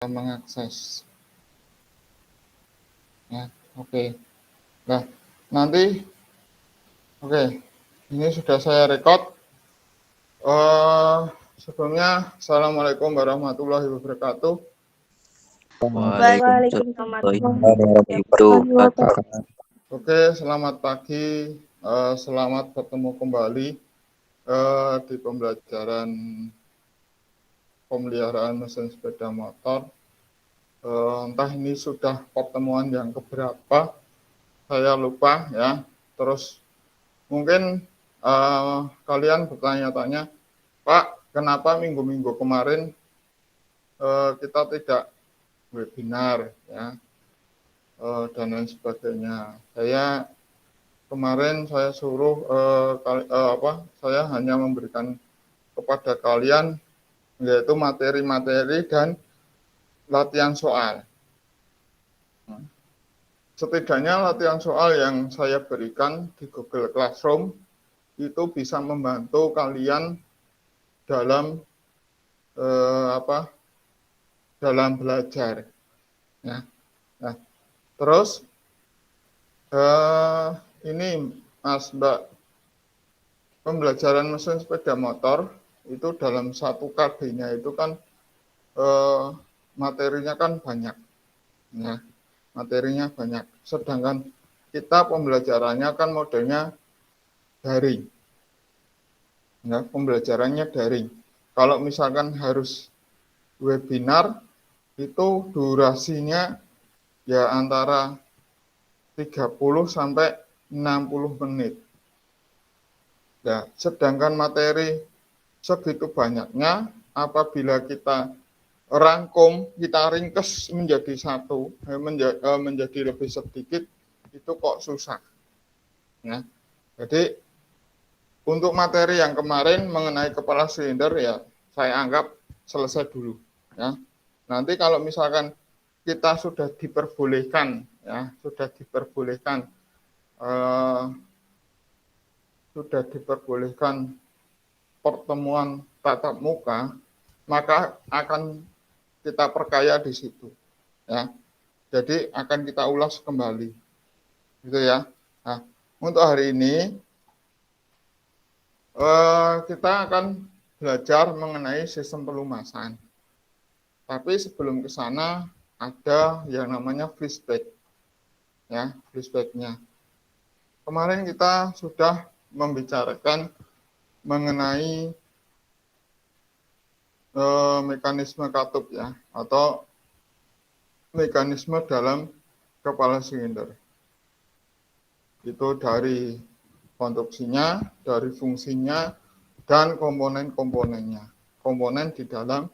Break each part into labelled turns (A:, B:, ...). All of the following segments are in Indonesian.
A: mengakses. Ya, oke. Nah, nanti oke. Ini sudah saya record. Sebelumnya, Assalamualaikum warahmatullahi wabarakatuh.
B: Waalaikumsalam warahmatullahi wabarakatuh.
A: Oke, selamat pagi. Selamat bertemu kembali di pembelajaran pemeliharaan mesin sepeda motor. Entah ini sudah pertemuan yang keberapa, saya lupa ya. Terus mungkin kalian bertanya-tanya, Pak, kenapa minggu-minggu kemarin kita tidak webinar ya dan lain sebagainya. Kemarin saya suruh saya hanya memberikan kepada kalian yaitu materi-materi dan latihan soal. Setidaknya latihan soal yang saya berikan di Google Classroom itu bisa membantu kalian dalam dalam belajar. Ya. Nah, terus ini Mas Mbak, pembelajaran mesin sepeda motor itu dalam satu KB-nya itu kan materinya kan banyak. Ya. Materinya banyak. Sedangkan kita pembelajarannya kan modelnya daring. Ya, pembelajarannya daring. Kalau misalkan harus webinar itu durasinya ya antara 30 sampai 60 menit. Nah, sedangkan materi segitu banyaknya apabila kita rangkum, kita ringkes menjadi satu, menjadi lebih sedikit, itu kok susah. Ya. Jadi untuk materi yang kemarin mengenai kepala silinder ya saya anggap selesai dulu. Ya. Nanti kalau misalkan kita sudah diperbolehkan, ya sudah diperbolehkan pertemuan tatap muka, maka akan kita perkaya di situ. Ya. Jadi akan kita ulas kembali. Gitu ya. Nah, untuk hari ini kita akan belajar mengenai sistem pelumasan. Tapi sebelum ke sana ada yang namanya flashback. Ya, flashback-nya. Kemarin kita sudah membicarakan mengenai mekanisme katup ya, atau mekanisme dalam kepala silinder. Itu dari konstruksinya, dari fungsinya, dan komponen-komponennya. Komponen di dalam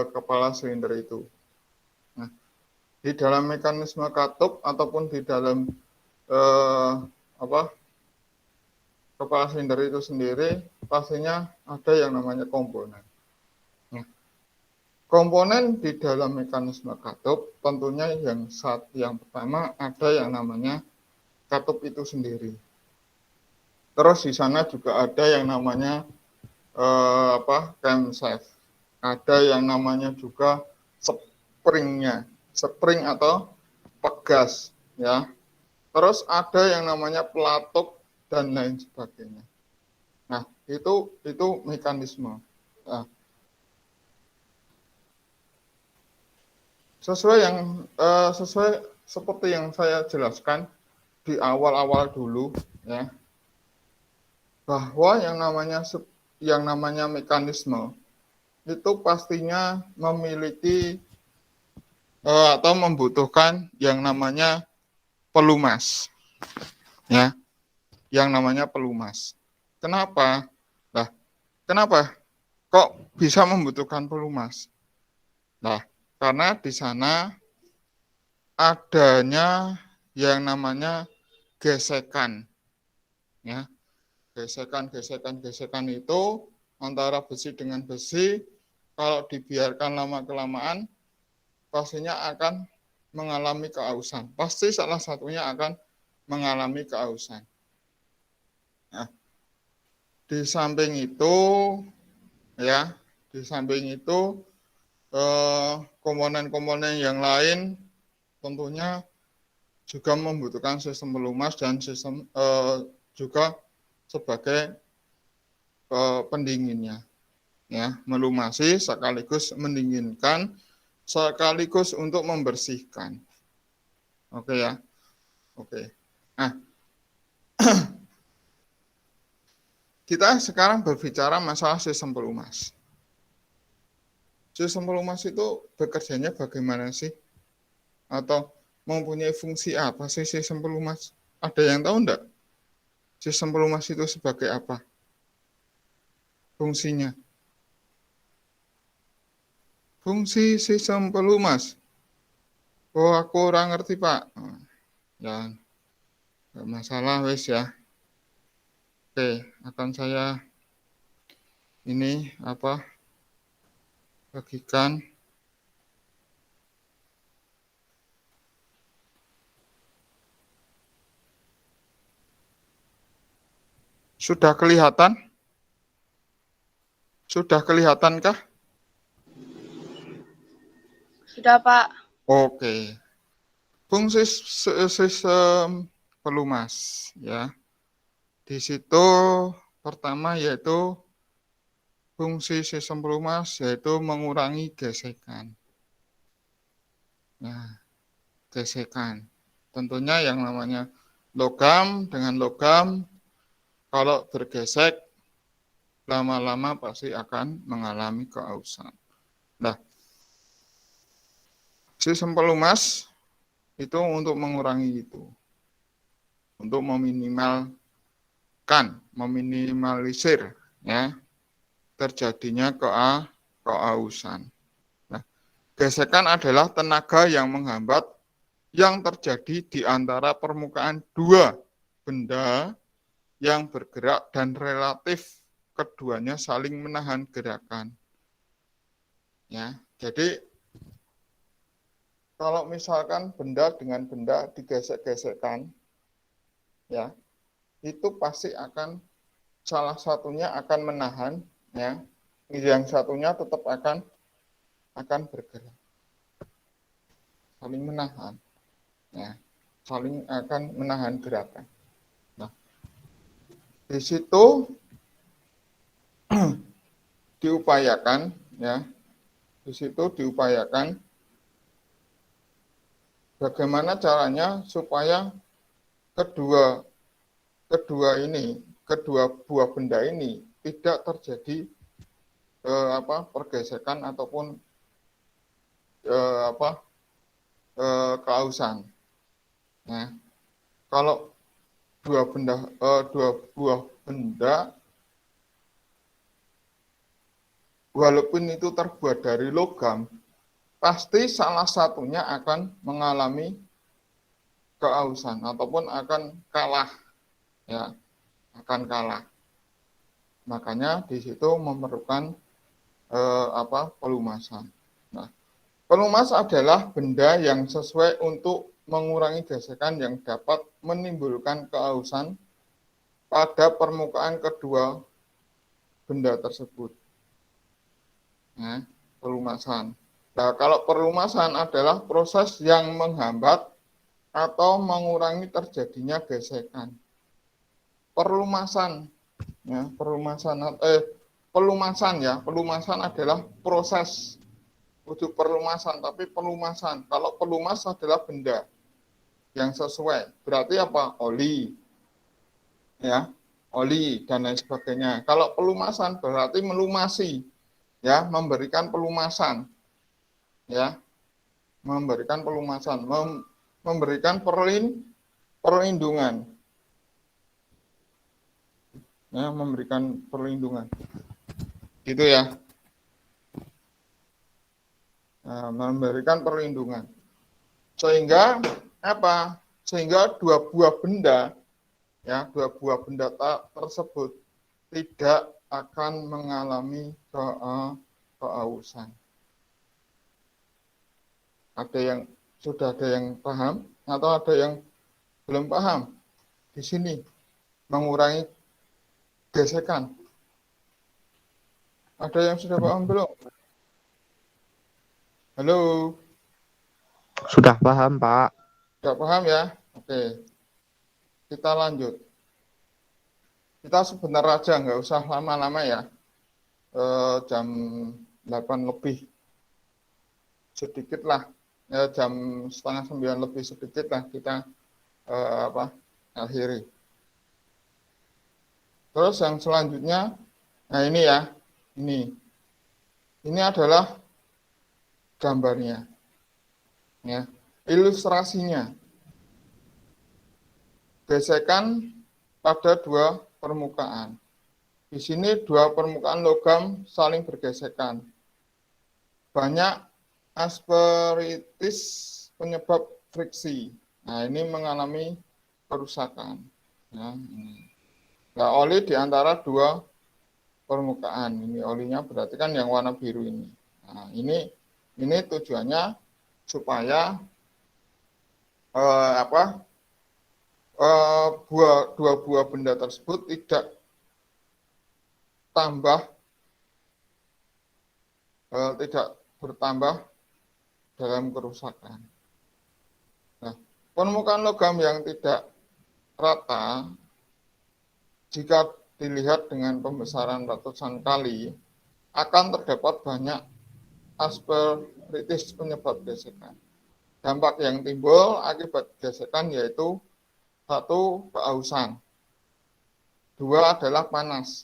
A: kepala silinder itu. Nah, di dalam mekanisme katup ataupun di dalam kepala silinder itu sendiri pastinya ada yang namanya komponen. Nah, komponen di dalam mekanisme katup tentunya yang pertama ada yang namanya katup itu sendiri. Terus di sana juga ada yang namanya camshaft. Ada yang namanya juga springnya, spring atau pegas ya. Terus ada yang namanya pelatuk dan lain sebagainya. Nah, itu mekanisme. Nah, sesuai seperti yang saya jelaskan di awal-awal dulu ya, bahwa yang namanya mekanisme itu pastinya memiliki atau membutuhkan yang namanya pelumas ya, yang namanya pelumas. Kenapa? Nah, kenapa kok bisa membutuhkan pelumas? Nah, karena di sana adanya yang namanya gesekan ya. Gesekan itu antara besi dengan besi kalau dibiarkan lama-kelamaan pastinya akan mengalami keausan. Pasti salah satunya akan mengalami keausan. Nah, di samping itu komponen-komponen yang lain tentunya juga membutuhkan sistem pelumas dan sistem juga sebagai pendinginnya, ya, melumasi sekaligus mendinginkan sekaligus untuk membersihkan. Oke ya, oke. Nah, kita sekarang berbicara masalah sistem pelumas. Sistem pelumas itu bekerjanya bagaimana sih? Atau mempunyai fungsi apa sih sistem pelumas? Ada yang tahu enggak? Sistem pelumas itu sebagai apa? Fungsinya. Fungsi sistem pelumas. Oh, aku kurang ngerti, Pak. Ya, enggak masalah, wes ya. Oke, akan saya ini bagikan. Sudah kelihatan? Sudah kelihatankah?
C: Sudah, Pak.
A: Oke. Fungsi sistem pelumas ya. Di situ pertama yaitu fungsi sistem pelumas yaitu mengurangi gesekan. Nah, gesekan. Tentunya yang namanya logam dengan logam kalau bergesek lama-lama pasti akan mengalami keausan. Nah, sistem pelumas itu untuk mengurangi itu. Untuk meminimalisir ya terjadinya keausan. Nah, gesekan adalah tenaga yang menghambat yang terjadi di antara permukaan dua benda yang bergerak dan relatif keduanya saling menahan gerakan. Ya, jadi kalau misalkan benda dengan benda digesek-gesekkan, ya, itu pasti akan salah satunya akan menahan, ya, yang satunya tetap akan bergerak, saling menahan, ya, saling akan menahan gerakan. Nah, di situ diupayakan, ya, di situ diupayakan bagaimana caranya supaya kedua buah benda ini tidak terjadi pergesekan ataupun keausan. Nah, kalau dua buah benda walaupun itu terbuat dari logam, pasti salah satunya akan mengalami keausan ataupun akan kalah, ya, akan kalah. Makanya di situ memerlukan pelumasan. Nah, pelumas adalah benda yang sesuai untuk mengurangi gesekan yang dapat menimbulkan keausan pada permukaan kedua benda tersebut. Nah, pelumasan. Nah, kalau pelumasan adalah proses yang menghambat atau mengurangi terjadinya gesekan. Pelumasan adalah proses untuk pelumasan, tapi pelumasan. Kalau pelumas adalah benda yang sesuai. Berarti apa? Oli. Ya, oli dan lain sebagainya. Kalau pelumasan berarti melumasi, ya, memberikan pelumasan. Ya. Memberikan pelumasan, memberikan perlindungan. Ya, memberikan perlindungan. Gitu ya. Nah, memberikan perlindungan. Sehingga apa? Sehingga dua buah benda tersebut tidak akan mengalami keausan. Sudah ada yang paham atau ada yang belum paham di sini mengurangi gesekan? Ada yang sudah paham belum? Halo,
B: Sudah paham, Pak.
A: sudah paham ya? Oke, kita lanjut. Kita sebentar aja, nggak usah lama-lama ya. Jam 8 lebih sedikit lah. Ya, jam setengah 9 lebih sedikit lah kita akhiri. Terus yang selanjutnya, nah ini ya, ini adalah gambarnya, ya, ilustrasinya. Gesekan pada dua permukaan. Di sini dua permukaan logam saling bergesekan. Banyak asperitis penyebab friksi. Nah, ini mengalami kerusakan. Ya, ini. Nah, oli di antara dua permukaan. Ini olinya berarti kan yang warna biru ini. Nah, ini tujuannya supaya dua buah benda tersebut tidak bertambah dalam kerusakan. Nah, permukaan logam yang tidak rata jika dilihat dengan pembesaran ratusan kali akan terdapat banyak asperitis penyebab gesekan. Dampak yang timbul akibat gesekan yaitu 1. Keausan, 2. adalah panas,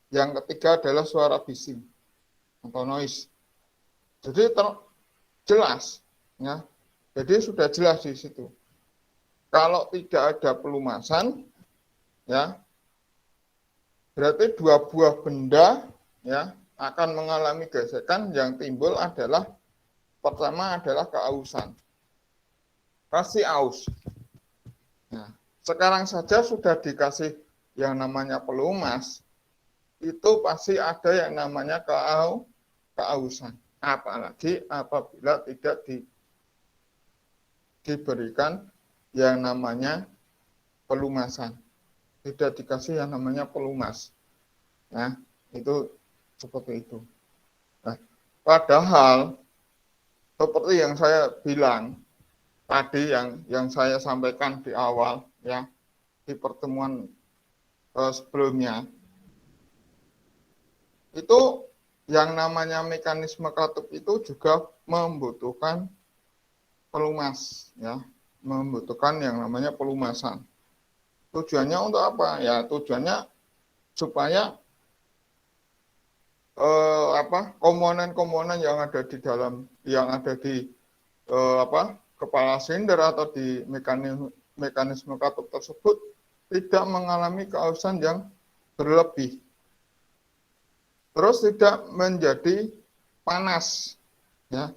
A: yang ketiga adalah suara bising atau noise. Jadi jelas, ya. Jadi sudah jelas di situ. Kalau tidak ada pelumasan, ya, berarti dua buah benda, ya, akan mengalami gesekan. Yang timbul adalah pertama adalah keausan. Pasti aus. Nah, sekarang saja sudah dikasih yang namanya pelumas, itu pasti ada yang namanya keausan. Apalagi apabila tidak diberikan yang namanya pelumasan. Tidak dikasih yang namanya pelumas. Nah, itu seperti itu. Nah, padahal seperti yang saya bilang tadi, yang saya sampaikan di awal, ya, di pertemuan sebelumnya, itu yang namanya mekanisme katup itu juga membutuhkan pelumas, ya, membutuhkan yang namanya pelumasan. Tujuannya untuk apa? Ya, tujuannya supaya komponen-komponen yang ada di dalam, yang ada di kepala silinder atau di mekanisme katup tersebut tidak mengalami keausan yang berlebih. Terus tidak menjadi panas, ya,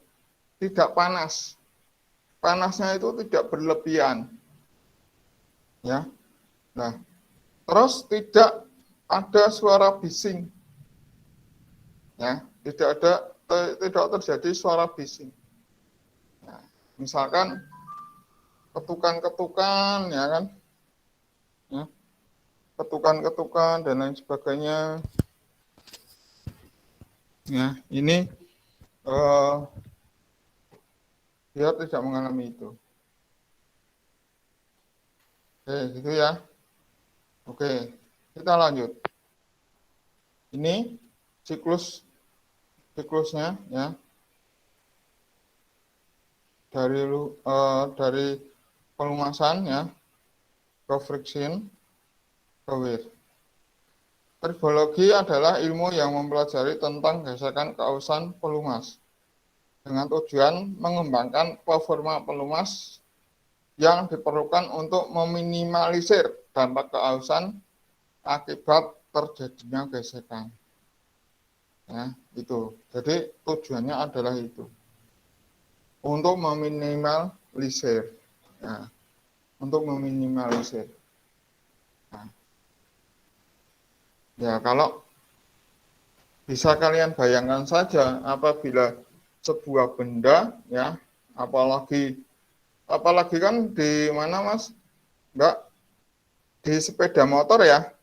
A: tidak panas. Panasnya itu tidak berlebihan, ya. Nah, terus tidak ada suara bising, ya, tidak terjadi suara bising. Nah, misalkan ketukan-ketukan, ya kan, ya, ketukan-ketukan dan lain sebagainya. Ya, ini dia tidak mengalami itu. Oke, gitu ya. Oke, kita lanjut. Ini siklusnya, ya, dari pelumasan, ya, ke friction, ke wear. Tribologi adalah ilmu yang mempelajari tentang gesekan keausan pelumas dengan tujuan mengembangkan performa pelumas yang diperlukan untuk meminimalisir dampak keausan akibat terjadinya gesekan. Ya, itu. Jadi tujuannya adalah itu. Untuk meminimalisir. Ya, untuk meminimalisir. Nah, ya, kalau bisa kalian bayangkan saja apabila sebuah benda, ya, apalagi kan di mana, Mas? Enggak, di sepeda motor, ya.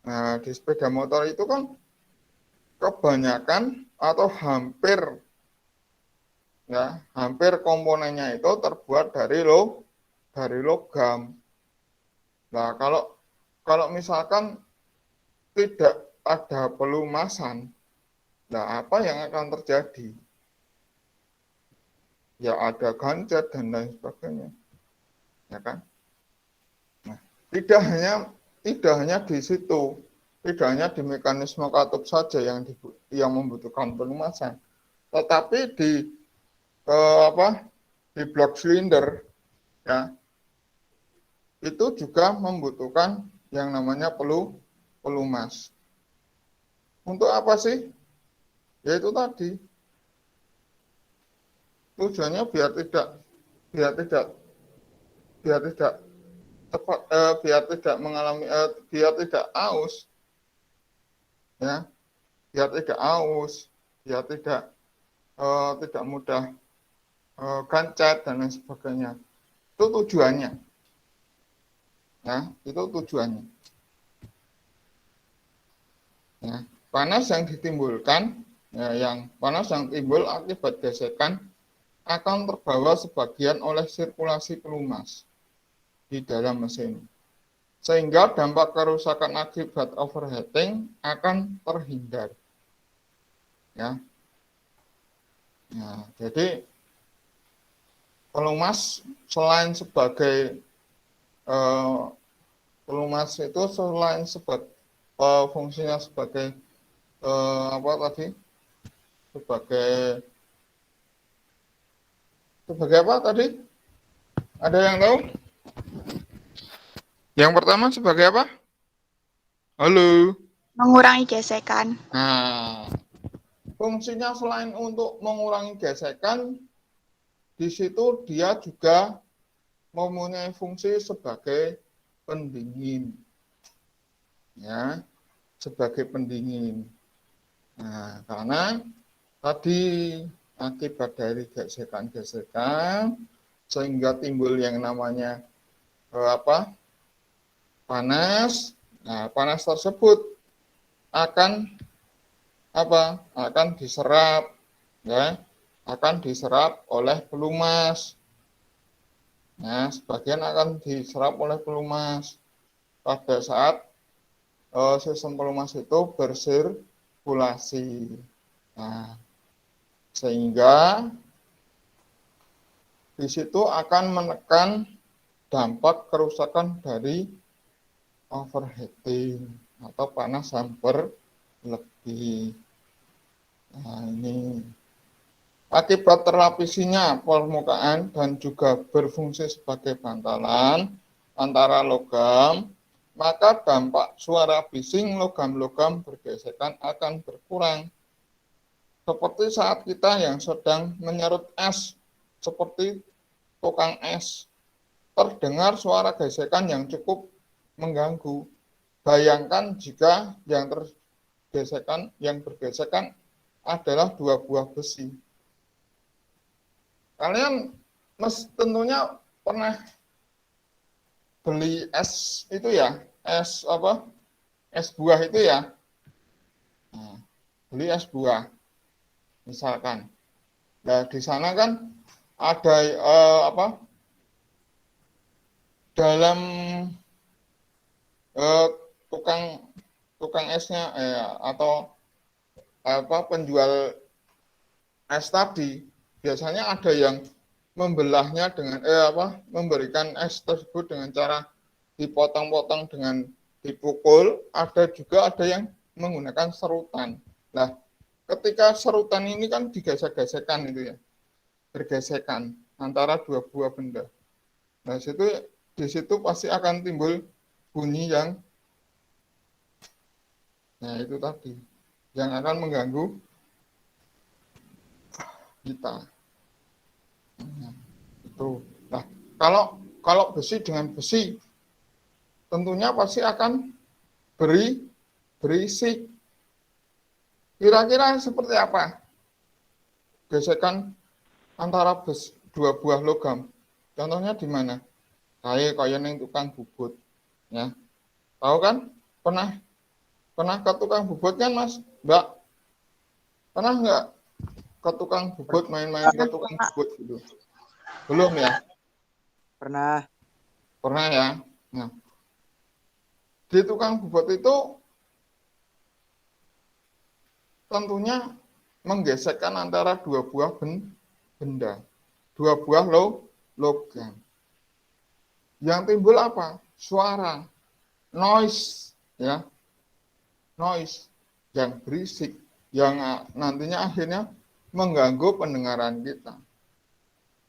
A: Nah, di sepeda motor itu kan kebanyakan atau hampir ya, hampir komponennya itu terbuat dari logam. Nah, kalau misalkan tidak ada pelumasan, nah apa yang akan terjadi? Ya ada gancet dan lain sebagainya, ya kan? Nah, tidak hanya di situ, tidak hanya di mekanisme katup saja yang membutuhkan pelumasan, tetapi di blok silinder, ya itu juga membutuhkan yang namanya pelumas. Untuk apa sih? Ya itu tadi, tujuannya biar tidak tepat, biar tidak aus, ya, biar tidak mudah gancet dan lain sebagainya. Itu tujuannya, ya, itu tujuannya. Ya, panas yang ditimbulkan, panas yang timbul akibat gesekan akan terbawa sebagian oleh sirkulasi pelumas di dalam mesin, sehingga dampak kerusakan akibat overheating akan terhindar. Ya, jadi pelumas selain sebagai fungsinya sebagai sebagai apa tadi? Ada yang tahu? Yang pertama sebagai apa? Halo.
C: Mengurangi gesekan.
A: Nah, fungsinya selain untuk mengurangi gesekan, di situ dia juga mempunyai fungsi sebagai pendingin. Ya, sebagai pendingin. Nah, karena tadi akibat dari gesekan-gesekan sehingga timbul yang namanya panas. Nah, panas tersebut akan diserap, ya, akan diserap oleh pelumas. Nah, sebagian akan diserap oleh pelumas pada saat sistem pelumas itu bersirkulasi. Nah, sehingga di situ akan menekan dampak kerusakan dari overheating atau panas yang berlebih. Nah, ini akibat terlapisinya permukaan dan juga berfungsi sebagai bantalan antara logam, maka dampak suara bising logam-logam bergesekan akan berkurang. Seperti saat kita yang sedang menyerut es, seperti tukang es, terdengar suara gesekan yang cukup mengganggu. Bayangkan jika yang bergesekan adalah dua buah besi. Kalian tentunya pernah beli es itu ya, es buah itu ya. Nah, beli es buah, misalkan. Nah, di sana kan ada dalam tukang esnya atau penjual es tadi biasanya ada yang membelahnya dengan memberikan es tersebut dengan cara dipotong-potong dengan dipukul, ada yang menggunakan serutan. Nah, ketika serutan ini kan digesek-gesekan itu ya, bergesekan antara dua buah benda. Nah, di situ pasti akan timbul bunyi yang itu tadi, yang akan mengganggu kita. Itu. Nah, kalau besi dengan besi, tentunya pasti akan berisik. Kira-kira seperti apa gesekan antara dua buah logam? Contohnya di mana? Kayak yang tukang bubut, ya. Tahu kan? Pernah ke tukang bubut kan, Mas? Mbak? Pernah enggak? ke tukang bubut, main-main ke tukang bubut gitu? Belum ya?
D: Pernah.
A: Pernah ya? Nah, di tukang bubut itu tentunya menggesekkan antara dua buah benda, dua buah logam. Yang timbul apa? Suara, noise, ya, noise yang berisik, yang nantinya akhirnya mengganggu pendengaran kita,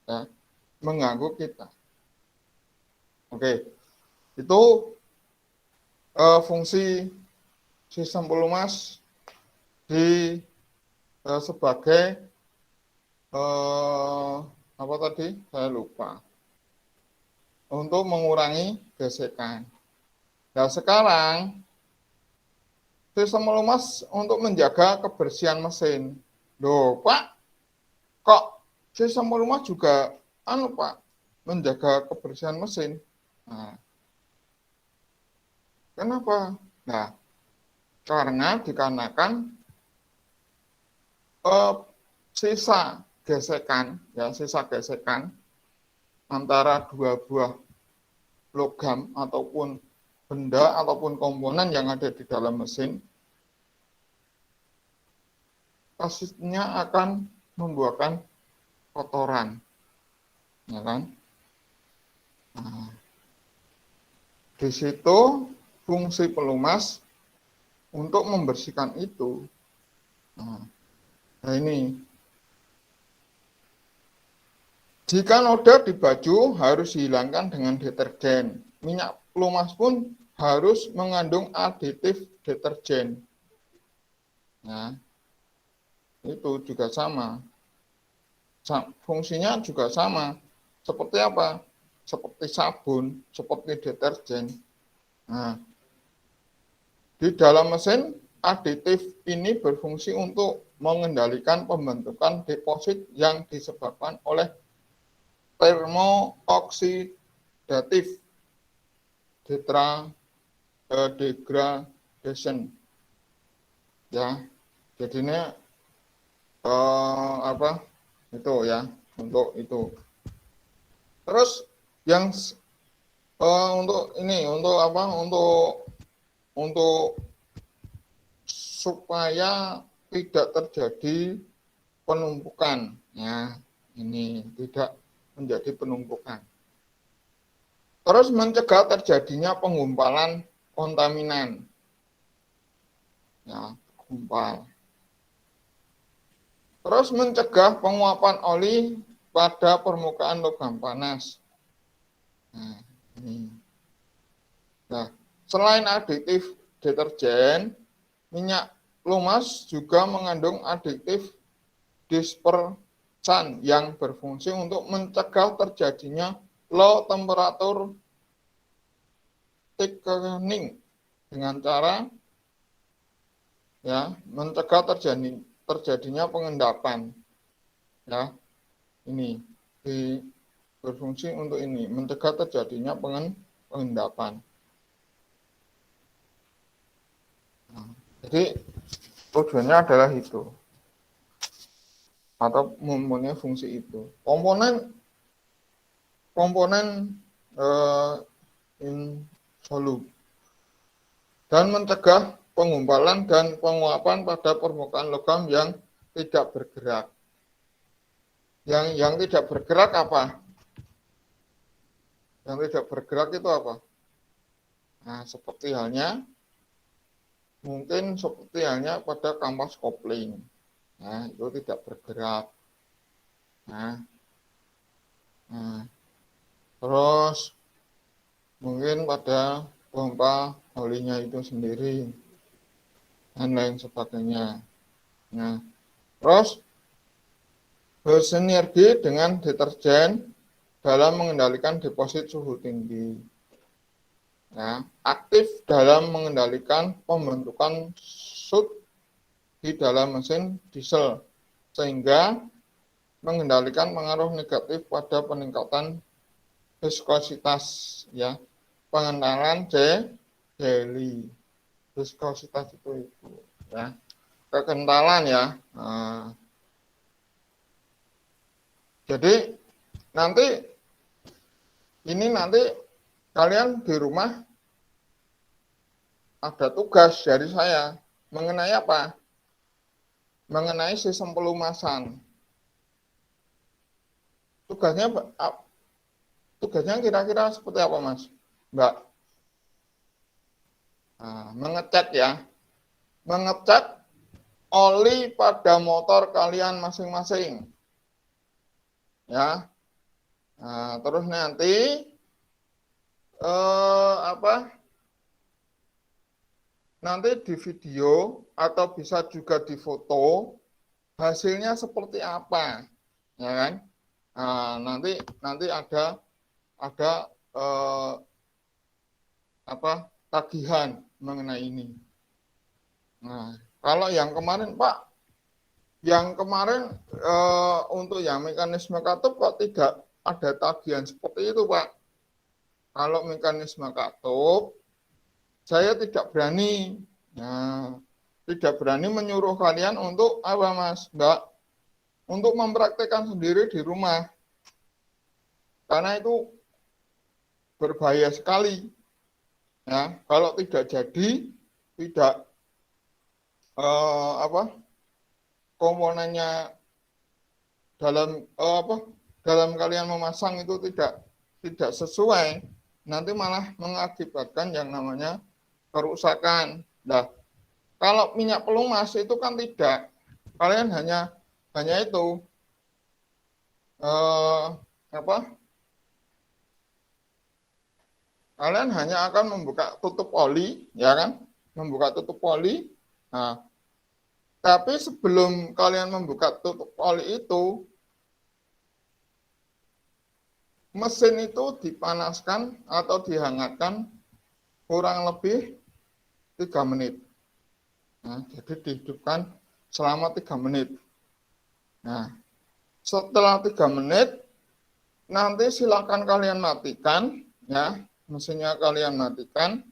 A: ya, mengganggu kita. Oke, itu fungsi sistem pelumas di sebagai apa tadi? Saya lupa. Untuk mengurangi gesekan. Nah, sekarang sistem pelumas untuk menjaga kebersihan mesin. Loh, Pak, kok sistem pelumas juga Pak, menjaga kebersihan mesin? Nah, kenapa? Nah, karena dikarenakan sisa gesekan, ya, sisa gesekan antara dua buah logam ataupun benda ataupun komponen yang ada di dalam mesin, pastinya akan membuahkan kotoran, ya kan? Nah, di situ fungsi pelumas untuk membersihkan itu. Nah ini, jika noda di baju harus dihilangkan dengan deterjen. Minyak pelumas pun harus mengandung aditif deterjen. Nah, itu juga sama. Fungsinya juga sama. Seperti apa? Seperti sabun, seperti deterjen. Nah, di dalam mesin, aditif ini berfungsi untuk mengendalikan pembentukan deposit yang disebabkan oleh termooksidatif degradation. Ya, jadinya apa? Itu ya, untuk itu. Terus yang untuk ini, untuk apa? Untuk supaya tidak terjadi penumpukan, ya, ini tidak menjadi penumpukan. Terus mencegah terjadinya penggumpalan kontaminan, ya, gumpal. Terus mencegah penguapan oli pada permukaan logam panas. Nah, ini. Nah, selain aditif deterjen, minyak pelumas juga mengandung aditif dispersan yang berfungsi untuk mencegah terjadinya low temperature thickening dengan cara, ya, mencegah terjadinya pengendapan, ya, ini berfungsi untuk ini, mencegah terjadinya pengendapan. Nah, jadi tujuannya adalah itu, atau mempunyai fungsi itu. Komponen insoluble dan mencegah penggumpalan dan penguapan pada permukaan logam yang tidak bergerak. Yang tidak bergerak apa? Yang tidak bergerak itu apa? Nah, mungkin seperti halnya pada kampas kopling. Nah, itu tidak bergerak. Nah, terus mungkin pada pompa olinya itu sendiri dan lain sebagainya. Nah, terus bersinergi dengan deterjen dalam mengendalikan deposit suhu tinggi. Nah, aktif dalam mengendalikan pembentukan soot di dalam mesin diesel, sehingga mengendalikan pengaruh negatif pada peningkatan viskositas, ya, pengenalan jelly. Viskositas itu ya, kekentalan, ya. Nah, Jadi nanti kalian di rumah ada tugas dari saya mengenai apa? Mengenai sistem pelumasan. Tugasnya kira-kira seperti apa, Mas? Mbak? Nah, mengecek ya. Mengecek oli pada motor kalian masing-masing. Ya. Nah, terus nanti nanti di video atau bisa juga di foto hasilnya seperti apa, ya kan? Nah, nanti ada tagihan mengenai ini. Nah, kalau yang kemarin Pak, untuk yang mekanisme katup kok tidak ada tagihan seperti itu Pak. Kalau mekanisme katup, saya tidak berani. Nah, tidak berani menyuruh kalian untuk apa Mas, Mbak? Untuk mempraktekkan sendiri di rumah. Karena itu berbahaya sekali. Ya, kalau tidak jadi, tidak komponennya dalam kalian memasang itu tidak sesuai, nanti malah mengakibatkan yang namanya kerusakan. Nah, kalau minyak pelumas itu kan tidak, kalian hanya itu kalian hanya akan membuka tutup oli, ya kan? Membuka tutup oli. Nah, tapi sebelum kalian membuka tutup oli itu, mesin itu dipanaskan atau dihangatkan kurang lebih 3 menit. Nah, jadi dihidupkan selama 3 menit. Nah, setelah 3 menit, nanti silakan kalian matikan, ya, mesinnya kalian matikan,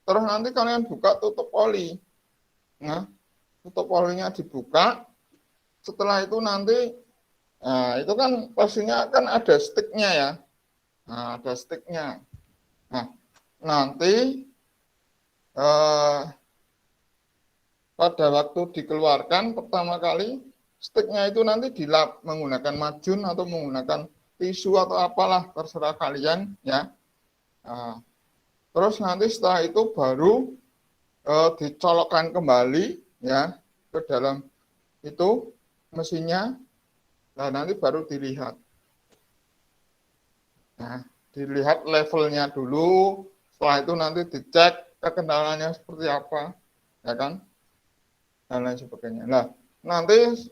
A: terus nanti kalian buka tutup oli. Nah, tutup olinya dibuka, setelah itu nanti, nah, itu kan pastinya kan ada sticknya ya. Nah, ada sticknya. Nah, nanti pada waktu dikeluarkan pertama kali, sticknya itu nanti dilap menggunakan majun atau menggunakan tisu atau apalah, terserah kalian ya. Nah, terus nanti setelah itu baru dicolokkan kembali ya ke dalam itu mesinnya. Nah, nanti baru dilihat. Nah, dilihat levelnya dulu, setelah itu nanti dicek kekendalannya seperti apa, ya kan, dan lain sebagainya. Nah, nanti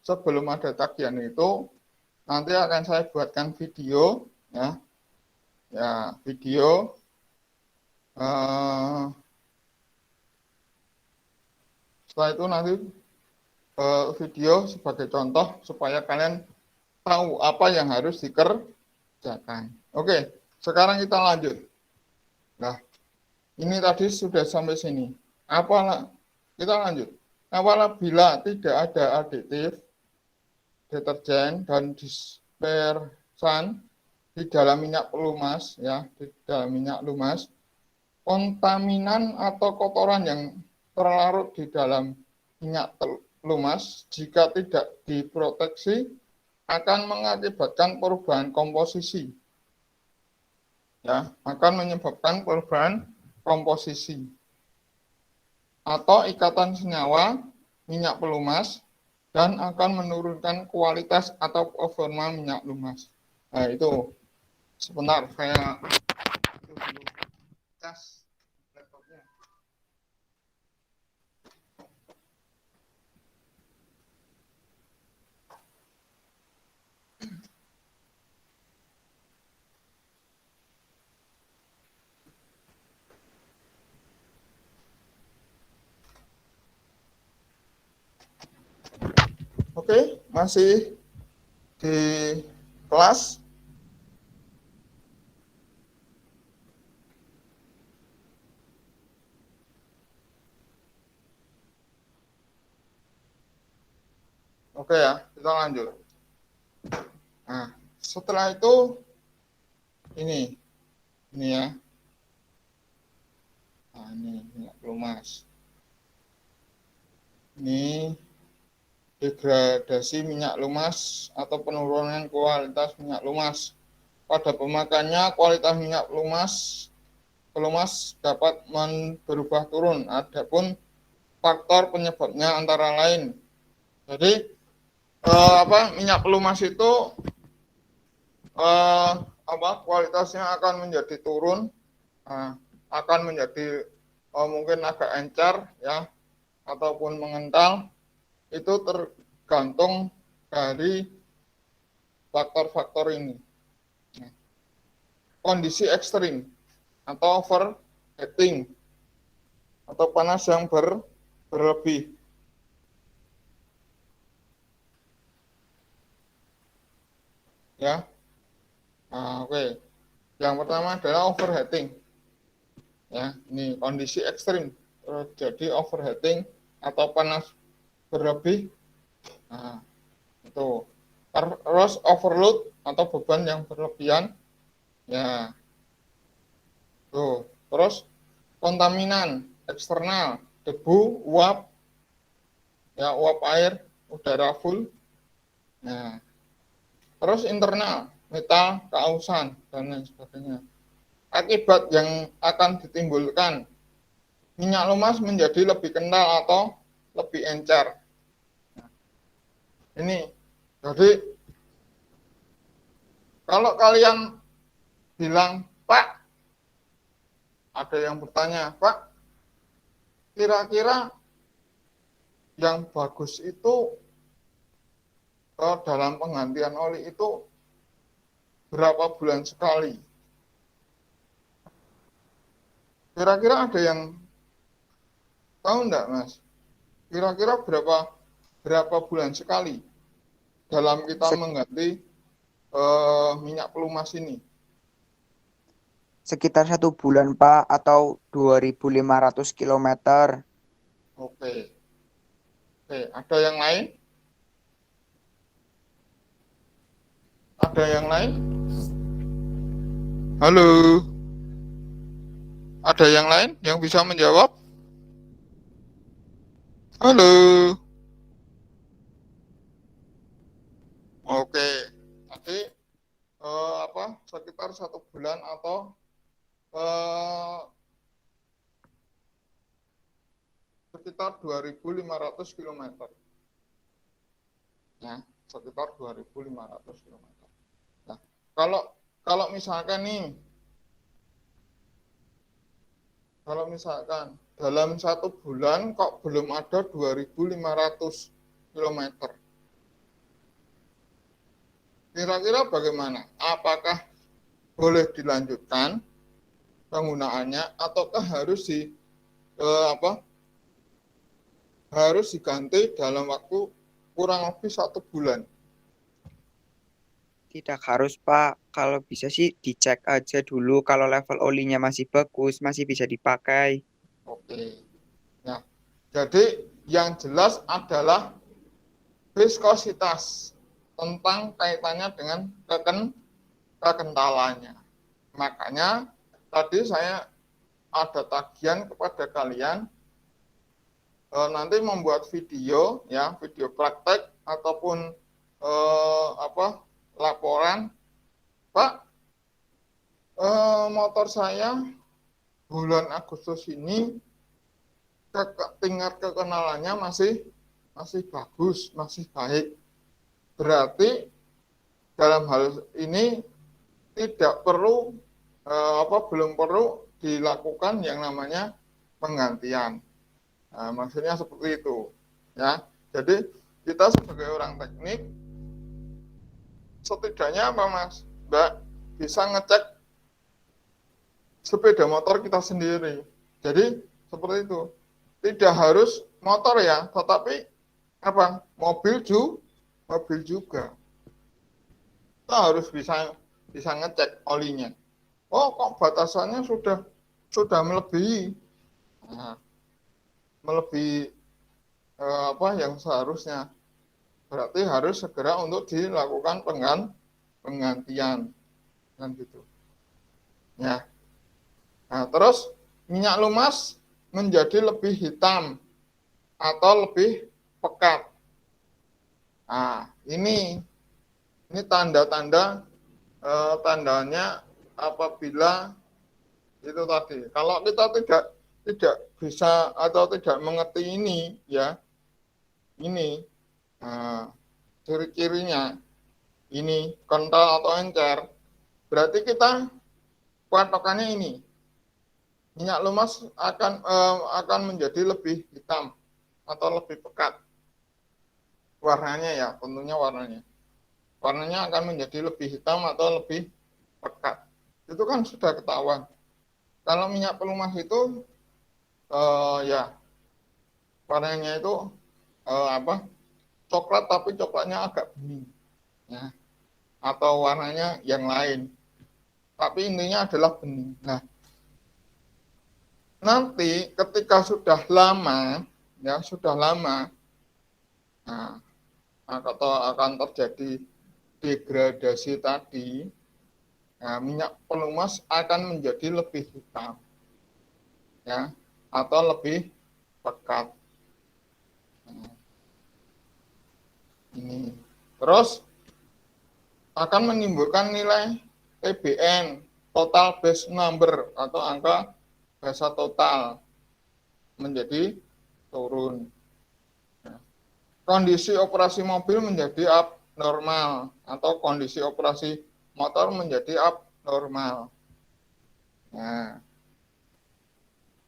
A: sebelum ada tagihan itu, nanti akan saya buatkan video, ya, video. Setelah itu nanti video sebagai contoh supaya kalian tahu apa yang harus dikerjakan. Oke, sekarang kita lanjut. Nah, ini tadi sudah sampai sini. Kita lanjut. Apabila tidak ada aditif, deterjen, dan dispersan di dalam minyak pelumas, ya, di dalam minyak lumas, kontaminan atau kotoran yang terlarut di dalam minyak lumas jika tidak diproteksi akan mengakibatkan perubahan komposisi. Ya, akan menyebabkan perubahan komposisi atau ikatan senyawa minyak pelumas dan akan menurunkan kualitas atau performa minyak lumas. Nah, itu sebentar saya cas laptopnya. Oke, masih di kelas. Oke ya, kita lanjut. setelah itu ini ya. Nah, ini minyak pelumas. Ini degradasi minyak lumas atau penurunan kualitas minyak lumas. Pada pemakaiannya, kualitas minyak pelumas dapat berubah turun. Adapun faktor penyebabnya antara lain. Jadi minyak pelumas itu kualitasnya akan menjadi turun, akan menjadi mungkin agak encer ya, ataupun mengental. Itu tergantung dari faktor-faktor ini. Kondisi ekstrim atau overheating atau panas yang berlebih. Ya. Oke. Yang pertama adalah overheating. Ya, ini kondisi ekstrim terjadi overheating atau panas berlebih. Nah, itu. Terus overload atau beban yang berlebihan. Ya. Tuh. Terus kontaminan eksternal, debu, uap, ya uap air, udara full. Nah, terus internal, metal, keausan, dan lain sebagainya. Akibat yang akan ditimbulkan, minyak lumas menjadi lebih kental atau lebih encer. Nah, ini, jadi kalau kalian bilang, Pak, ada yang bertanya, Pak, kira-kira yang bagus itu dalam penggantian oli itu berapa bulan sekali? Kira-kira ada yang tahu enggak, Mas? Kira-kira berapa bulan sekali dalam kita mengganti minyak pelumas ini?
D: Sekitar 1 bulan, Pak, atau 2.500 kilometer.
A: Oke. Ada yang lain? Ada yang lain? Halo? Ada yang lain yang bisa menjawab? Halo? Oke. Jadi sekitar 1 bulan atau sekitar 2.500 km. Ya, sekitar 2.500 km. Nah, kalau misalkan nih, kalau misalkan dalam 1 bulan kok belum ada 2.500 km, kira-kira bagaimana? Apakah boleh dilanjutkan penggunaannya ataukah harus harus diganti dalam waktu kurang lebih 1 bulan?
D: Tidak harus, Pak. Kalau bisa sih dicek aja dulu. Kalau level olinya masih bagus, masih bisa dipakai.
A: Oke. Nah, jadi yang jelas adalah viskositas tentang kaitannya dengan kekentalannya. Makanya tadi saya ada tagihan kepada kalian nanti membuat video ya, video praktek ataupun laporan, Pak, motor saya bulan Agustus ini tingkat kekenalannya masih bagus, masih baik. Berarti dalam hal ini tidak perlu belum perlu dilakukan yang namanya penggantian. Nah, maksudnya seperti itu, ya. Jadi kita sebagai orang teknik setidaknya apa, Mas, Mbak, bisa ngecek sepeda motor kita sendiri. Jadi seperti itu. Tidak harus motor ya, tetapi mobil juga. Kita harus bisa ngecek olinya. Oh, kok batasannya sudah melebihi. Nah, melebihi yang seharusnya. Berarti harus segera untuk dilakukan penggantian kan gitu ya. Nah, terus minyak lumas menjadi lebih hitam atau lebih pekat. Nah, ini tanda-tanda tandanya apabila itu tadi. Kalau kita tidak bisa atau tidak mengerti ini ya, ini ciri-cirinya ini kental atau encer, berarti kita patokannya ini minyak lumas akan menjadi lebih hitam atau lebih pekat warnanya ya, tentunya warnanya akan menjadi lebih hitam atau lebih pekat. Itu kan sudah ketahuan. Kalau minyak pelumas itu ya warnanya itu coklat tapi coklatnya agak bening ya, atau warnanya yang lain. Tapi intinya adalah bening. Nah, nanti ketika sudah lama nah, atau akan terjadi degradasi tadi, nah, minyak pelumas akan menjadi lebih hitam ya, atau lebih pekat. Nah, ini terus akan menimbulkan nilai TBN, total base number atau angka basa total menjadi turun. Nah, kondisi operasi mobil menjadi abnormal atau kondisi operasi motor menjadi abnormal. Nah,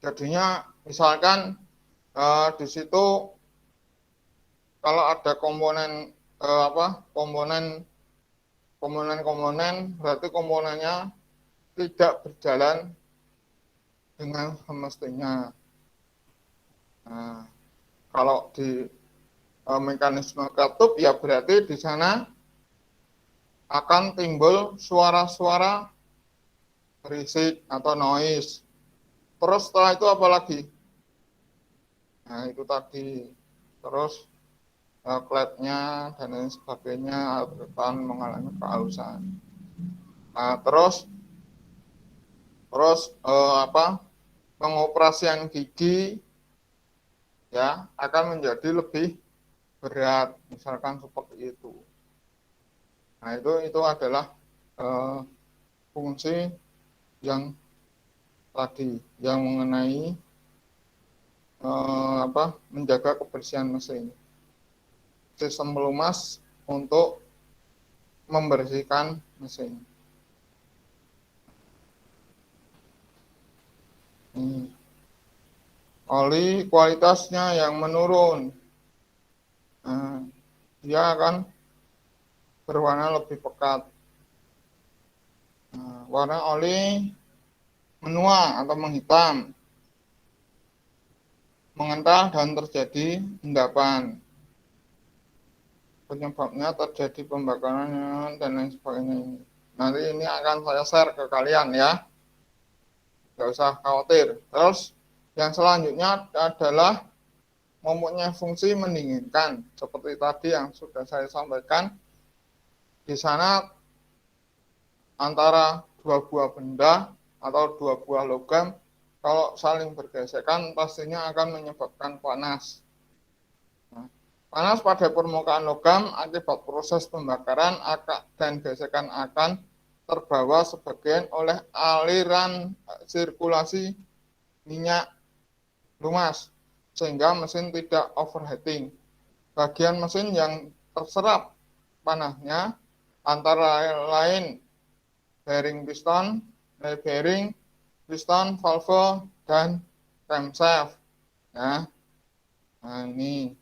A: jadinya misalkan di situ kalau ada komponen komponen berarti komponennya tidak berjalan dengan semestinya. Nah, kalau di mekanisme katup ya berarti di sana akan timbul suara-suara berisik atau noise. Terus setelah itu apa lagi? Nah, itu tadi. Terus klepnya dan lain sebagainya akan mengalami kehausan. Nah, terus pengoperasian gigi ya akan menjadi lebih berat, misalkan seperti itu. Nah, itu adalah fungsi yang tadi yang mengenai menjaga kebersihan mesin. Sistem pelumas untuk membersihkan mesin. Oli kualitasnya yang menurun, nah, dia akan berwarna lebih pekat. Nah, warna oli menua atau menghitam, mengental dan terjadi endapan. Penyebabnya terjadi pembakaran dan lain sebagainya. Nanti ini akan saya share ke kalian ya, nggak usah khawatir. Terus yang selanjutnya adalah mempunyai fungsi mendinginkan, seperti tadi yang sudah saya sampaikan. Di sana antara dua buah benda atau dua buah logam kalau saling bergesekan pastinya akan menyebabkan panas. Panas pada permukaan logam akibat proses pembakaran dan gesekan akan terbawa sebagian oleh aliran sirkulasi minyak lumas sehingga mesin tidak overheating. Bagian mesin yang terserap panasnya antara lain bearing piston, bearing, piston, valve, dan camshaft. Ya. Nah, ini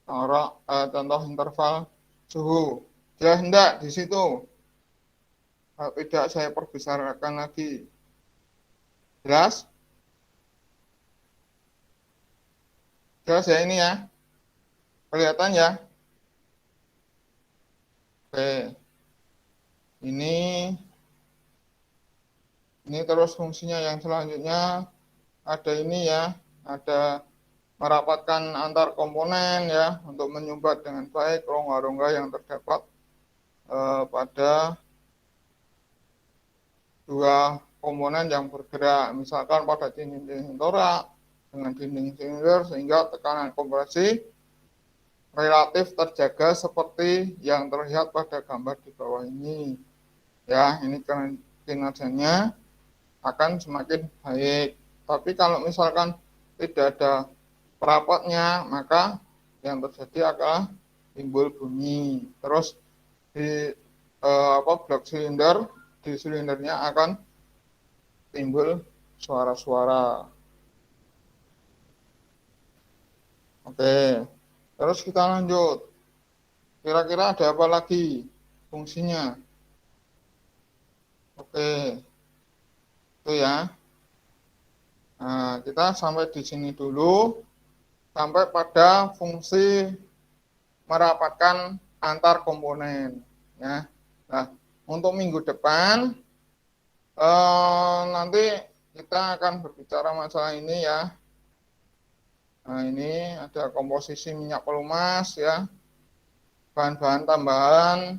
A: contoh interval suhu. Jelas enggak di situ? Kalau tidak saya perbesarkan lagi. Jelas? Jelas ya ini ya? Kelihatan ya? Oke. Ini terus fungsinya yang selanjutnya ada ini ya, ada merapatkan antar komponen ya untuk menyumbat dengan baik rongga-rongga yang terdapat pada dua komponen yang bergerak, misalkan pada dinding torak dengan dinding silinder, sehingga tekanan kompresi relatif terjaga seperti yang terlihat pada gambar di bawah ini. Ya, ini kinerjanya akan semakin baik. Tapi kalau misalkan tidak ada perapatnya, maka yang terjadi adalah timbul bunyi. Terus di blok silinder, di silindernya akan timbul suara-suara. Oke, terus kita lanjut. Kira-kira ada apa lagi fungsinya? Oke, itu ya. Nah, kita sampai di sini dulu, sampai pada fungsi merapatkan antar komponen. Ya. Nah, untuk minggu depan nanti kita akan berbicara masalah ini ya. Nah, ini ada komposisi minyak pelumas ya, bahan-bahan tambahan,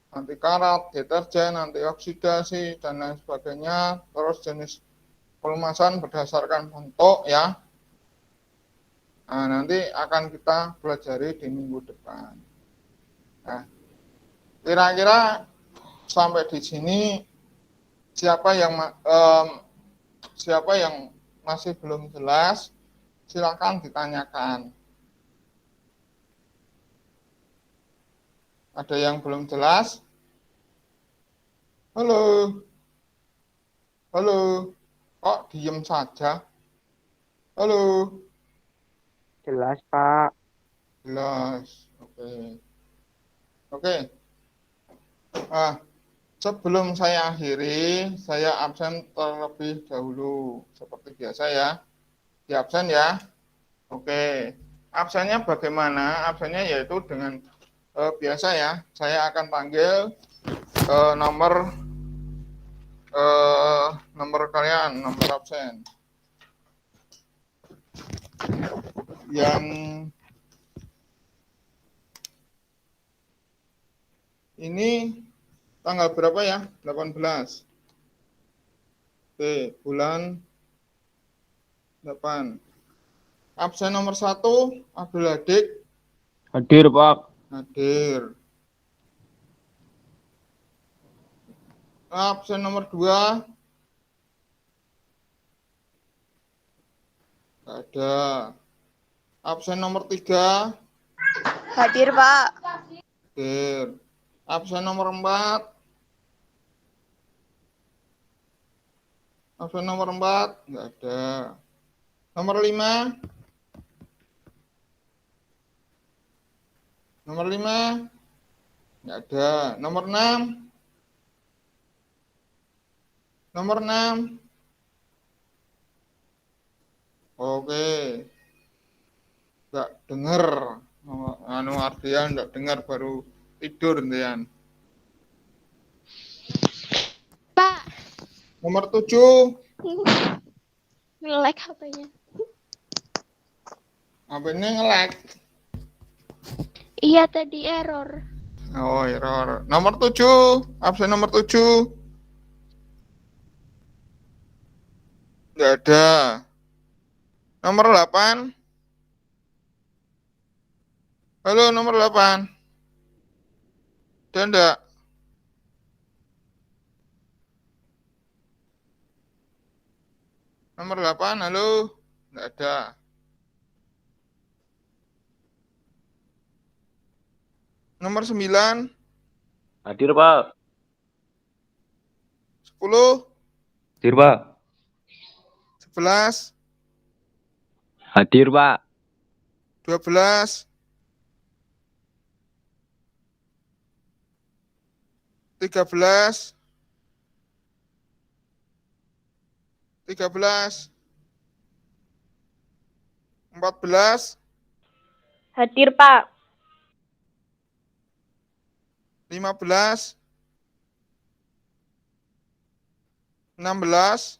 A: anti karat, deterjen, antioksidasi, dan lain sebagainya. Terus jenis pelumasan berdasarkan bentuk ya. Nah, nanti akan kita pelajari di minggu depan. Nah, kira-kira sampai di sini siapa yang masih belum jelas, silakan ditanyakan. Ada yang belum jelas? Halo? Halo? Kok diem saja? Halo?
D: Jelas, Pak.
A: Jelas. Oke. Oke. Sebelum saya akhiri, saya absen terlebih dahulu. Seperti biasa ya. Di absen ya. Oke. Absennya bagaimana? Absennya yaitu dengan biasa ya. Saya akan panggil nomor kalian, nomor absen. Yang ini tanggal berapa ya? 18. Oke, bulan 8. Absen nomor 1, Abdul Hadik.
B: Hadir, Pak.
A: Hadir. Absen nomor 2. Ada. Absen nomor 3.
C: Hadir, Pak.
A: Hadir. Absen nomor 4. Absen nomor 4. Enggak ada. Nomor 5. Nomor 5. Enggak ada. Nomor 6. Nomor 6. Oke. Enggak dengar. Ardian enggak dengar, baru tidur Dian.
E: Pak,
A: Nomor 7.
E: nge-lag HP-nya.
A: HP-nya nge-lag.
E: Iya, tadi error.
A: Oh, error. Nomor 7. Absen nomor 7. Enggak ada. Nomor 8. Halo, nomor 8. Ada enggak? Nomor 8, halo. Enggak ada. Nomor 9.
B: Hadir, Pak.
A: 10.
B: Hadir, Pak.
A: 11.
B: Hadir, Pak.
A: 12. 13. 14.
E: Hadir, Pak.
A: 15. 16.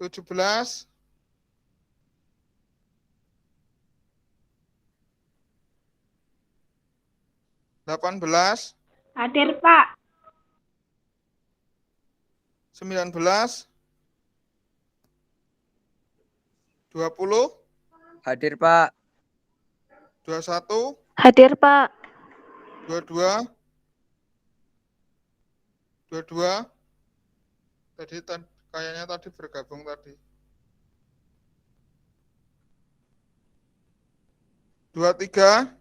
A: 17. 18,
E: Hadir, Pak.
A: 19, 20,
D: Hadir, Pak.
A: 21,
C: Hadir, Pak.
A: 22, 22. Kayaknya tadi bergabung tadi. 23,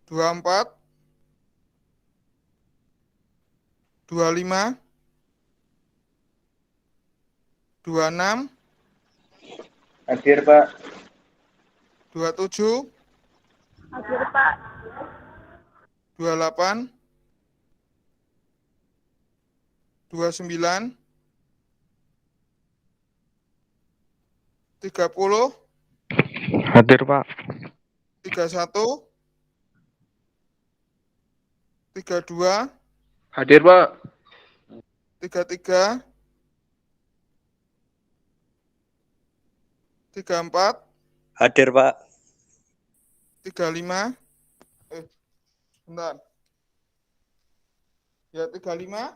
A: 24, 25, 26,
B: Hadir, Pak.
A: 27,
C: Hadir, Pak.
A: 28, 29, 30,
B: Hadir, Pak.
A: 31, 32,
B: Hadir, Pak.
A: 33, 34,
B: Hadir, Pak.
A: 35, bentar. Ya, 35,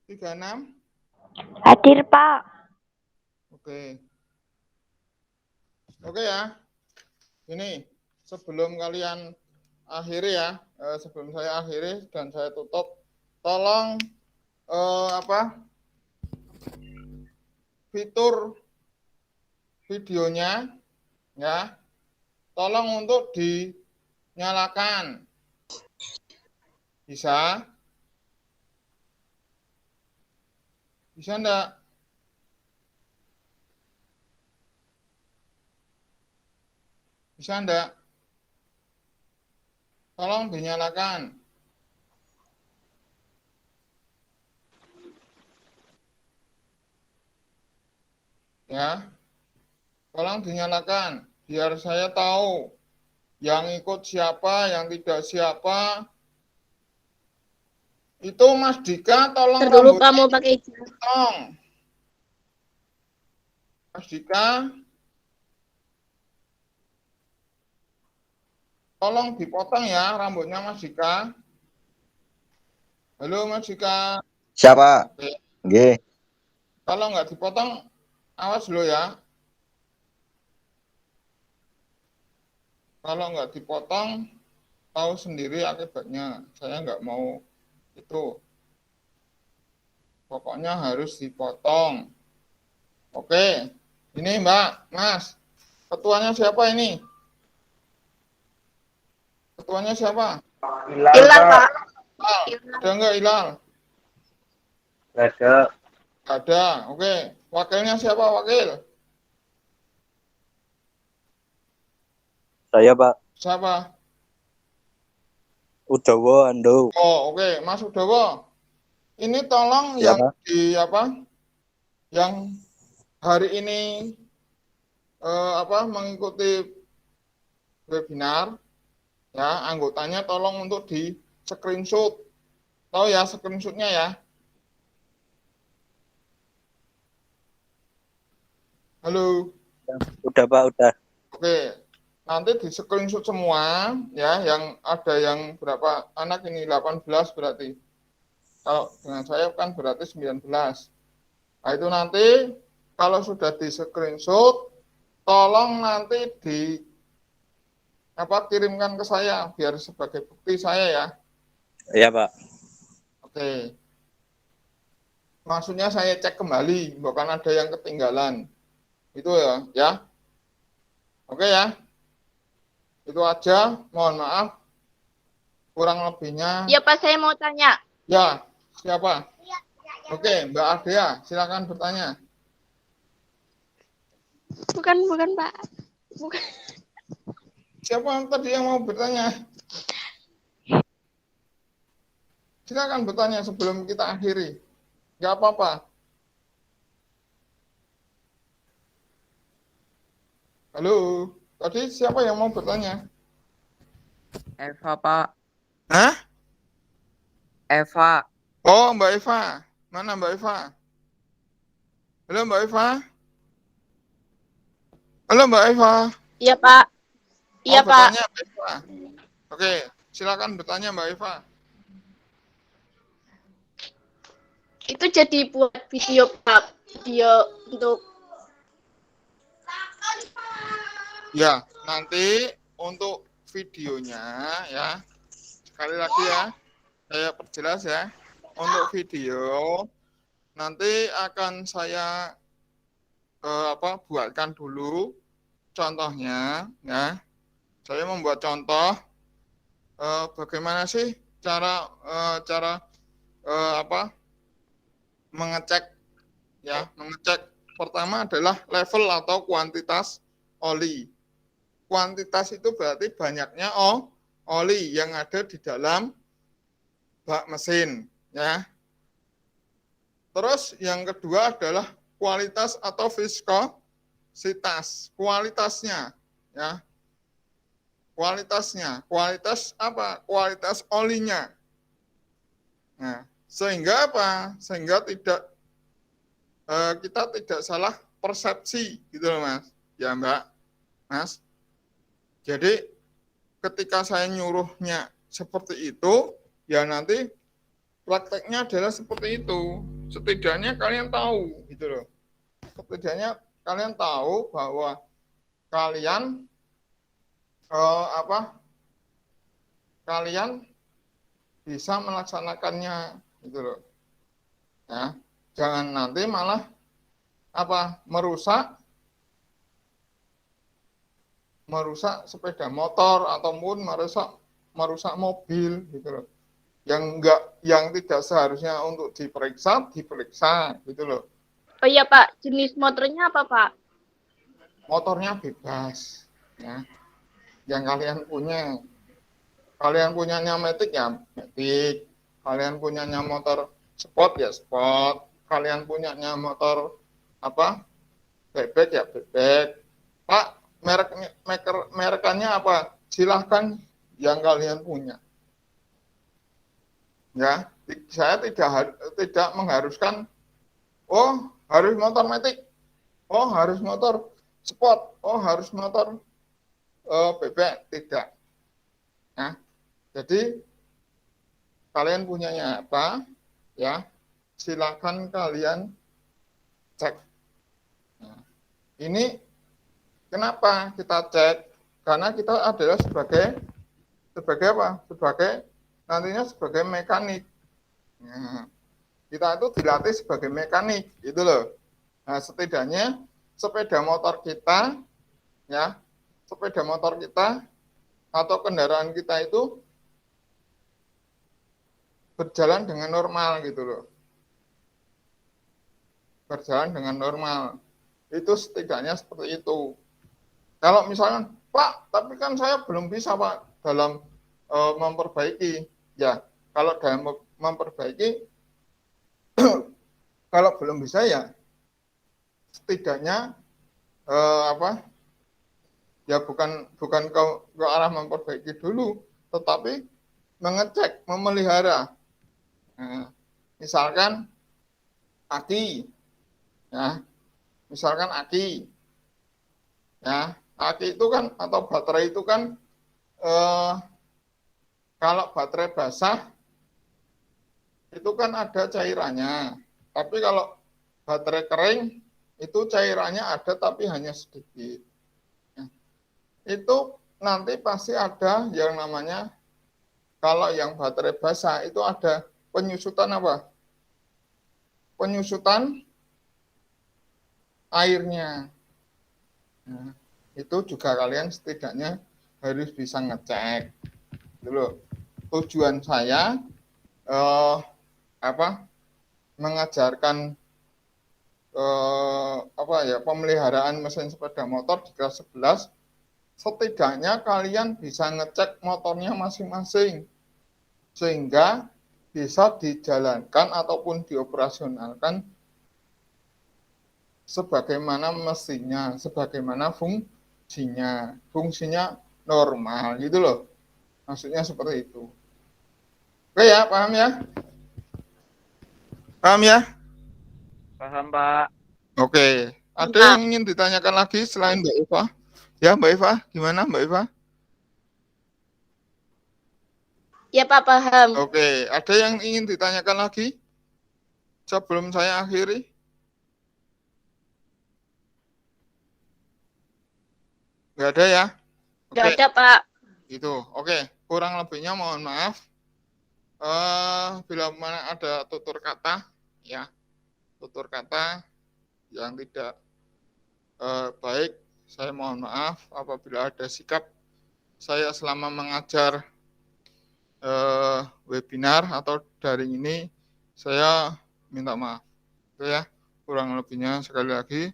A: 36,
C: Hadir, Pak.
A: oke. Oke ya. Ini sebelum kalian akhiri ya, sebelum saya akhiri dan saya tutup, tolong fitur videonya ya, tolong untuk dinyalakan. Bisa? Bisa enggak? Bisa enggak? Tolong dinyalakan. Ya. Tolong dinyalakan biar saya tahu yang ikut siapa, yang tidak siapa. Itu Mas Dika tolong
E: Dulu
A: rambutnya
E: kamu pakai
A: dipotong. Mas Dika tolong dipotong ya rambutnya Mas Dika. Halo Mas Dika.
F: Siapa?
A: Oke.
F: Nggih.
A: Kalau nggak dipotong, awas dulu ya. Kalau nggak dipotong, tahu sendiri akibatnya. Saya nggak mau itu. Pokoknya harus dipotong. Oke. Ini Mbak, Mas. Ketuanya siapa ini? Ketuanya siapa?
C: Hilal, Pak.
A: Ilal. Ada nggak Ilal?
B: Ada.
A: Ada. Oke. Wakilnya siapa wakil?
F: Saya, Pak.
A: Siapa?
F: Udawo Ando.
A: Oh, oke. Mas Udawo. Ini tolong
F: Ya,
A: yang
F: Pak.
A: yang hari ini mengikuti webinar ya, anggotanya tolong untuk di screenshot. Tahu ya screenshotnya ya? Halo.
F: Udah, Pak, udah.
A: Oke. Nanti di screenshot semua ya, yang ada yang berapa anak ini 18 berarti. Kalau dengan saya kan berarti 19. Nah, itu nanti kalau sudah di screenshot, tolong nanti kirimkan ke saya biar sebagai bukti saya ya.
F: Iya, Pak.
A: Oke. Maksudnya saya cek kembali, bukan ada yang ketinggalan. Itu ya. Oke ya. Itu aja, mohon maaf. Kurang lebihnya.
E: Ya, Pak, saya mau tanya.
A: Ya, siapa? Oke, Mbak Ardea, silakan bertanya.
E: Bukan, Pak. Bukan.
A: Siapa tadi yang mau bertanya? Silakan bertanya sebelum kita akhiri. Nggak apa-apa. Halo, tadi siapa yang mau bertanya?
D: Eva, Pak.
A: Hah?
D: Eva.
A: Oh, Mbak Eva. Mana Mbak Eva? Halo, Mbak Eva. Halo, Mbak Eva.
E: Iya, Pak. Iya,
A: Oh,
E: Pak.
A: bertanya Mbak Eva. Oke, silakan bertanya Mbak Eva.
E: Itu jadi buat video, Pak. Video untuk
A: Ya, nanti untuk videonya ya, sekali lagi ya, saya perjelas ya. Untuk video nanti akan saya buatkan dulu contohnya ya. Saya membuat contoh bagaimana sih cara mengecek ya, mengecek pertama adalah level atau kuantitas oli. Kuantitas itu berarti banyaknya oli yang ada di dalam bak mesin ya. Terus yang kedua adalah kualitas atau viskositas, kualitasnya ya. Kualitas apa? Kualitas olinya. Nah, sehingga apa? Sehingga kita tidak salah persepsi gitu loh Mas. Ya Mbak, Mas. Jadi ketika saya nyuruhnya seperti itu, ya nanti prakteknya adalah seperti itu. Setidaknya kalian tahu gitu loh. Setidaknya kalian tahu bahwa kalian kalian bisa melaksanakannya gitu loh. Ya, jangan nanti malah merusak sepeda motor ataupun merusak mobil gitu loh. Yang tidak seharusnya untuk diperiksa gitu loh.
E: Oh iya, Pak. Jenis motornya apa, Pak?
A: Motornya bebas ya. Yang kalian punyanya matic ya matic, kalian punyanya motor sport ya sport, kalian punyanya motor bebek ya bebek. Pak, merekannya apa? Silahkan yang kalian punya. Ya, saya tidak mengharuskan harus motor matic, harus motor sport, harus motor bebek, tidak. Nah, jadi kalian punyanya apa? Ya, silakan kalian cek. Nah, ini kenapa kita cek? Karena kita adalah sebagai apa? Nantinya sebagai mekanik. Nah, kita itu dilatih sebagai mekanik, gitu loh. Nah, setidaknya sepeda motor kita atau kendaraan kita itu berjalan dengan normal gitu loh. Berjalan dengan normal. Itu setidaknya seperti itu. Kalau misalnya, Pak, tapi kan saya belum bisa, Pak, dalam memperbaiki. Ya, kalau dalam memperbaiki, kalau belum bisa ya, setidaknya ya bukan ke arah memperbaiki dulu, tetapi mengecek, memelihara. Nah, misalkan aki, ya, aki itu kan atau baterai itu kan kalau baterai basah itu kan ada cairannya, tapi kalau baterai kering itu cairannya ada tapi hanya sedikit. Itu nanti pasti ada yang namanya, kalau yang baterai basah itu ada penyusutan apa? Penyusutan airnya. Nah, itu juga kalian setidaknya harus bisa ngecek. Dulu tujuan saya mengajarkan pemeliharaan mesin sepeda motor di kelas 11, setidaknya kalian bisa ngecek motornya masing-masing sehingga bisa dijalankan ataupun dioperasionalkan sebagaimana mestinya, sebagaimana fungsinya normal gitu loh. Maksudnya seperti itu. Oke ya, paham ya? Paham ya?
B: Paham, Pak.
A: Oke. Ada yang ingin ditanyakan lagi selain Mbak Eva? Ya, Mbak Eva, gimana Mbak Eva?
E: Ya Pak, paham.
A: Oke, ada yang ingin ditanyakan lagi sebelum saya akhiri? Nggak ada ya?
E: Nggak
A: Oke,
E: ada Pak.
A: itu. Oke, kurang lebihnya mohon maaf. Bila mana ada tutur kata, ya, tutur kata yang tidak baik, saya mohon maaf. Apabila ada sikap saya selama mengajar webinar atau daring ini, saya minta maaf. Itu ya, kurang lebihnya sekali lagi.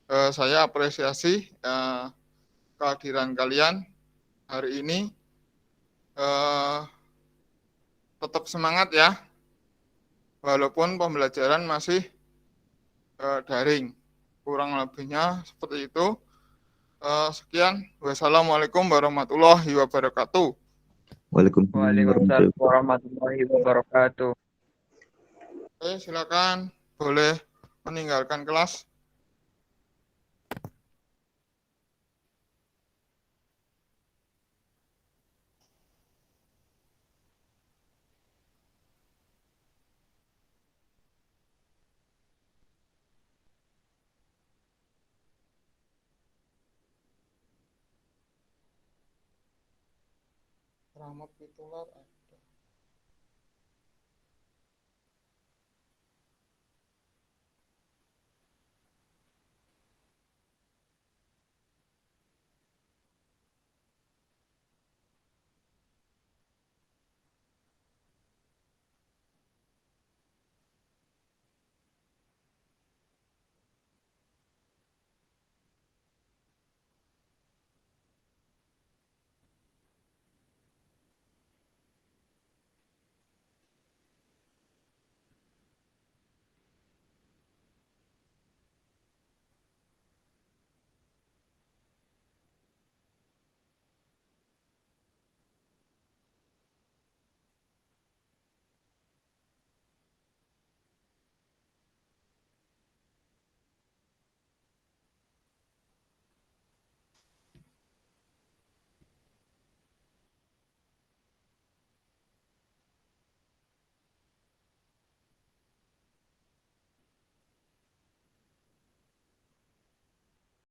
A: Saya apresiasi kehadiran kalian hari ini. Tetap semangat ya, walaupun pembelajaran masih daring. Kurang lebihnya seperti itu. Sekian. Wassalamualaikum warahmatullahi wabarakatuh.
D: Waalaikumsalam warahmatullahi wabarakatuh.
A: Oke, silakan. Boleh meninggalkan kelas. Rahmat Pitular.